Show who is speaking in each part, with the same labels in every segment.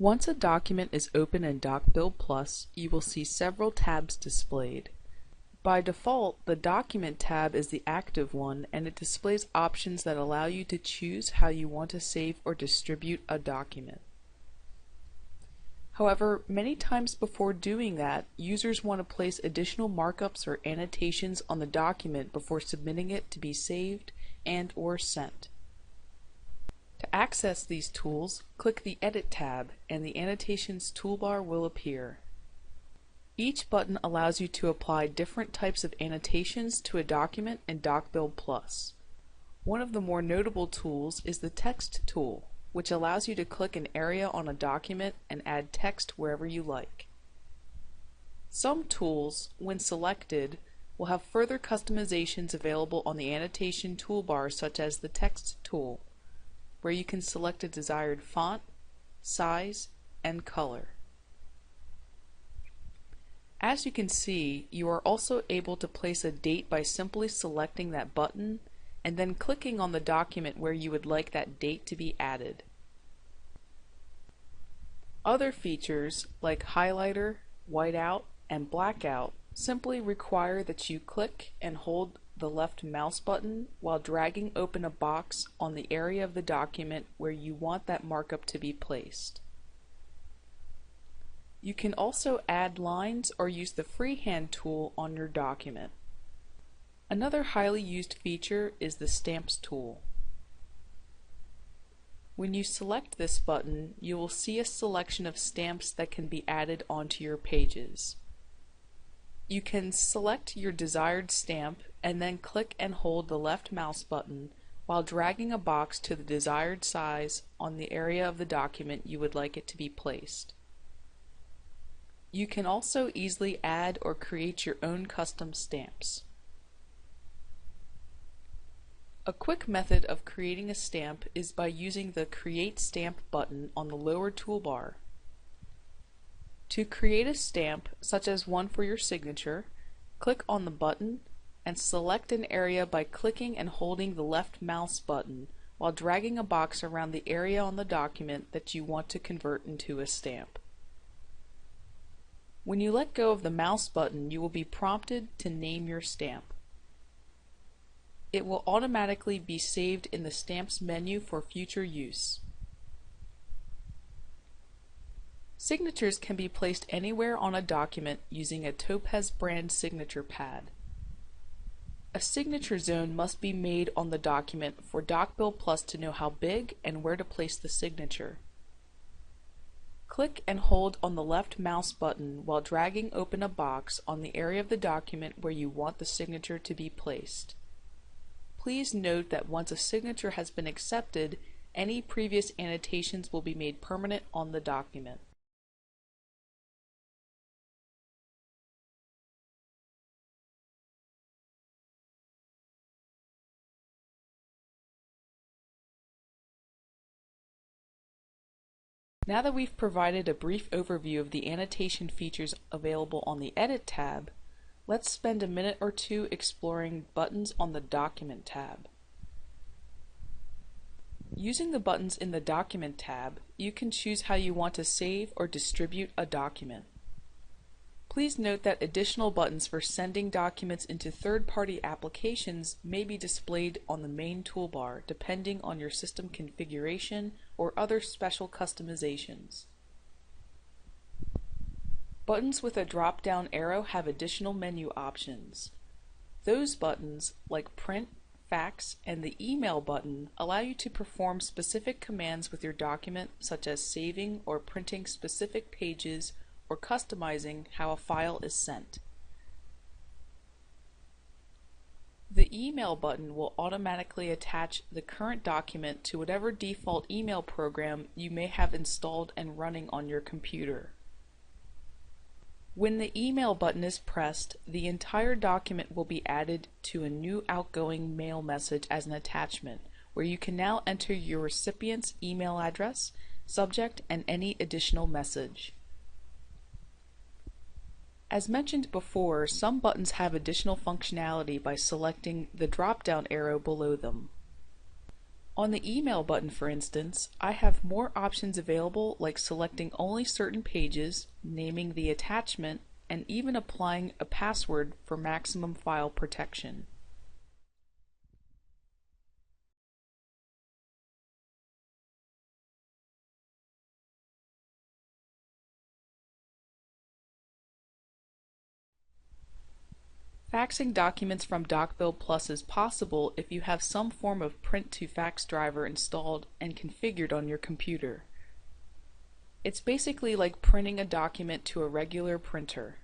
Speaker 1: Once a document is open in DocBuild Plus, you will see several tabs displayed. By default, the Document tab is the active one, and it displays options that allow you to choose how you want to save or distribute a document. However, many times before doing that, users want to place additional markups or annotations on the document before submitting it to be saved and/or sent. To access these tools, click the Edit tab and the Annotations toolbar will appear. Each button allows you to apply different types of annotations to a document in DocBuild Plus. One of the more notable tools is the Text tool, which allows you to click an area on a document and add text wherever you like. Some tools, when selected, will have further customizations available on the Annotation toolbar, such as the Text tool, where you can select a desired font, size, and color. As you can see, you are also able to place a date by simply selecting that button and then clicking on the document where you would like that date to be added. Other features like highlighter, whiteout, and blackout simply require that you click and hold the left mouse button while dragging open a box on the area of the document where you want that markup to be placed. You can also add lines or use the freehand tool on your document. Another highly used feature is the Stamps tool. When you select this button, you will see a selection of stamps that can be added onto your pages. You can select your desired stamp and then click and hold the left mouse button while dragging a box to the desired size on the area of the document you would like it to be placed. You can also easily add or create your own custom stamps. A quick method of creating a stamp is by using the Create Stamp button on the lower toolbar. To create a stamp, such as one for your signature, click on the button and select an area by clicking and holding the left mouse button while dragging a box around the area on the document that you want to convert into a stamp. When you let go of the mouse button, you will be prompted to name your stamp. It will automatically be saved in the Stamps menu for future use. Signatures can be placed anywhere on a document using a Topaz brand signature pad. A signature zone must be made on the document for DocBuild Plus to know how big and where to place the signature. Click and hold on the left mouse button while dragging open a box on the area of the document where you want the signature to be placed. Please note that once a signature has been accepted, any previous annotations will be made permanent on the document. Now that we've provided a brief overview of the annotation features available on the Edit tab, let's spend a minute or two exploring buttons on the Document tab. Using the buttons in the Document tab, you can choose how you want to save or distribute a document. Please note that additional buttons for sending documents into third-party applications may be displayed on the main toolbar depending on your system configuration or other special customizations. Buttons with a drop-down arrow have additional menu options. Those buttons, like Print, Fax, and the Email button, allow you to perform specific commands with your document, such as saving or printing specific pages or customizing how a file is sent. The Email button will automatically attach the current document to whatever default email program you may have installed and running on your computer. When the Email button is pressed, the entire document will be added to a new outgoing mail message as an attachment, where you can now enter your recipient's email address, subject, and any additional message. As mentioned before, some buttons have additional functionality by selecting the drop-down arrow below them. On the email button, for instance, I have more options available, like selecting only certain pages, naming the attachment, and even applying a password for maximum file protection. Faxing documents from DocBuild Plus is possible if you have some form of print-to-fax driver installed and configured on your computer. It's basically like printing a document to a regular printer.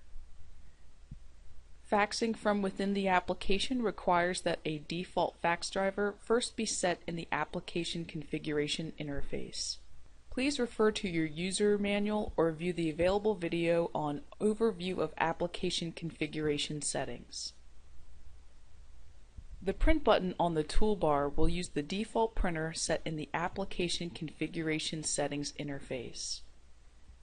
Speaker 1: Faxing from within the application requires that a default fax driver first be set in the application configuration interface. Please refer to your user manual or view the available video on Overview of Application Configuration Settings. The Print button on the toolbar will use the default printer set in the Application Configuration Settings interface.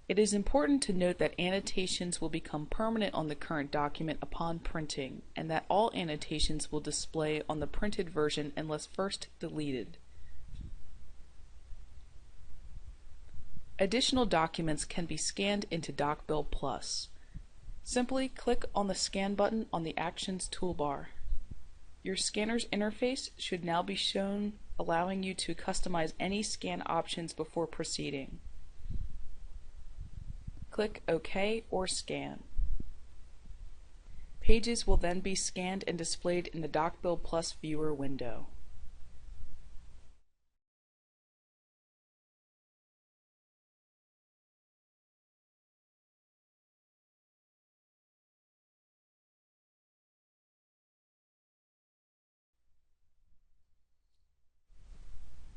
Speaker 1: It is important to note that annotations will become permanent on the current document upon printing, and that all annotations will display on the printed version unless first deleted. Additional documents can be scanned into DocBuild Plus. Simply click on the Scan button on the Actions toolbar. Your scanner's interface should now be shown, allowing you to customize any scan options before proceeding. Click OK or Scan. Pages will then be scanned and displayed in the DocBuild Plus viewer window.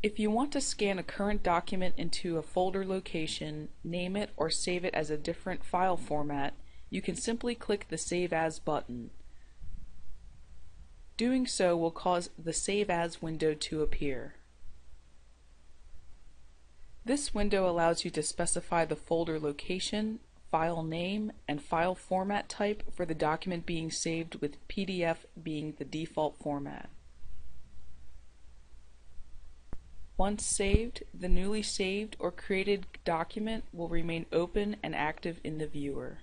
Speaker 1: If you want to scan a current document into a folder location, name it, or save it as a different file format, you can simply click the Save As button. Doing so will cause the Save As window to appear. This window allows you to specify the folder location, file name, and file format type for the document being saved, with PDF being the default format. Once saved, the newly saved or created document will remain open and active in the viewer.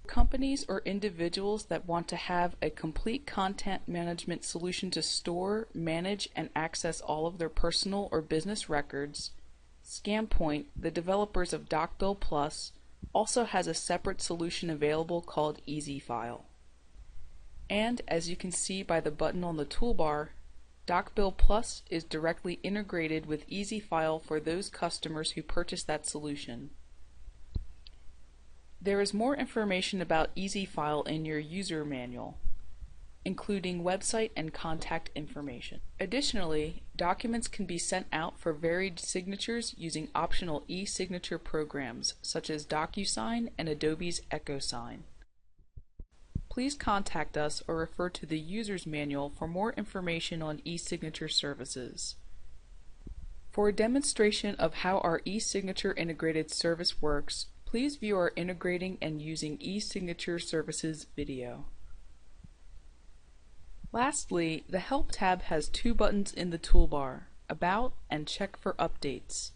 Speaker 1: Companies or individuals that want to have a complete content management solution to store, manage, and access all of their personal or business records, ScanPoint, the developers of DocBuild Plus, also has a separate solution available called EasyFile. And as you can see by the button on the toolbar, DocBuild Plus is directly integrated with EasyFile for those customers who purchase that solution. There is more information about EasyFile in your user manual, including website and contact information. Additionally, documents can be sent out for varied signatures using optional e-signature programs such as DocuSign and Adobe's EchoSign. Please contact us or refer to the user's manual for more information on e-signature services. For a demonstration of how our e-signature integrated service works, please view our Integrating and Using e-signature services video. Lastly, the Help tab has two buttons in the toolbar, About and Check for Updates.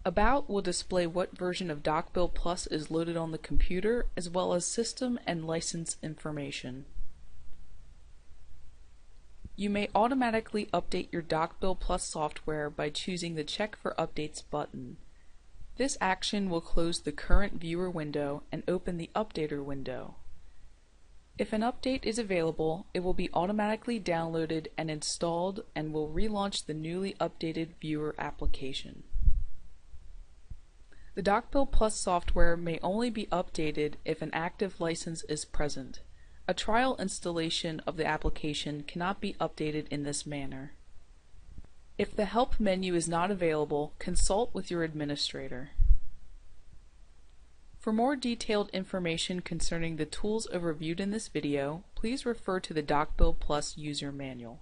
Speaker 1: About will display what version of DocBuild Plus is loaded on the computer, as well as system and license information. You may automatically update your DocBuild Plus software by choosing the Check for Updates button. This action will close the current viewer window and open the Updater window. If an update is available, it will be automatically downloaded and installed and will relaunch the newly updated viewer application. The DocBuild Plus software may only be updated if an active license is present. A trial installation of the application cannot be updated in this manner. If the Help menu is not available, consult with your administrator. For more detailed information concerning the tools overviewed in this video, please refer to the DocBuild Plus user manual.